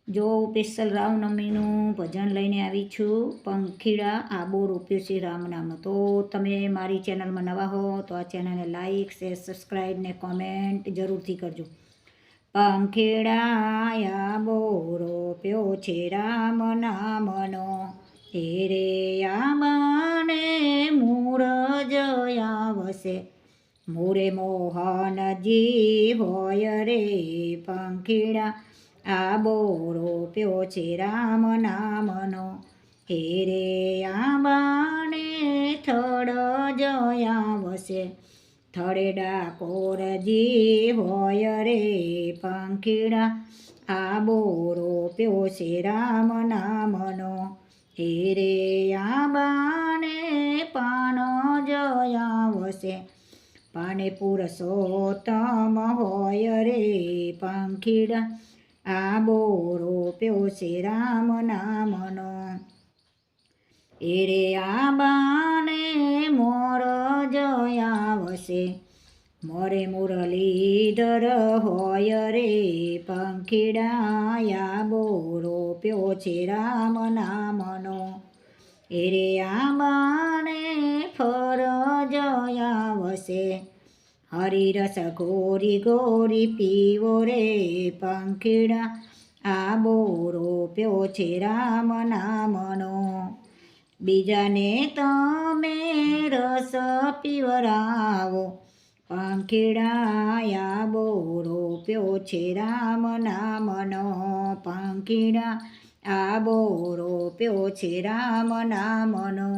જો સ્પેશિયલ રામનવમીનું ભજન લઈને આવી છું. પંખીડા આબો રોપ્યો છે રામ નામનો. તો તમે મારી ચેનલમાં નવા હો તો આ ચેનલને લાઈક શેર સબસ્ક્રાઈબ ને કોમેન્ટ જરૂરથી કરજો. પંખીડા આબો રોપ્યો છે રામ નામનો, એ રે આંબાને મૂળ જયા વસે, મોરે મોહનજી હોય રે પંખીડા આબો રોપ્યો છે રામ નામનો, હે રે આંબાને થડ જયા વસે, થડે ડાકોરજી હોય રે પંખીડા આબો રોપ્યો છે રામ નામનો, હે રે આંબાને પાન જયા વસે, પાને પુરુષોત્તમ હોય રે પંખીડા આબો રોપ્યો છે રામ નામનો, એ રે આંબાને મોર જયા વસે, મોરે મુરલીધર હોય રે પંખીડા આબો રોપ્યો છે રામ નામનો, એ રે આંબાને ફર જયા વસે, હરિરસ ગોરી ગોરી પીવો રે પંખીડા આબો રોપ્યો છે રામ નામનો, બીજાને તમે રસ પીવરાવો, પંખીડા આબો રોપ્યો છે રામ નામનો, પંખીડા આબો રોપ્યો છે રામ નામનો.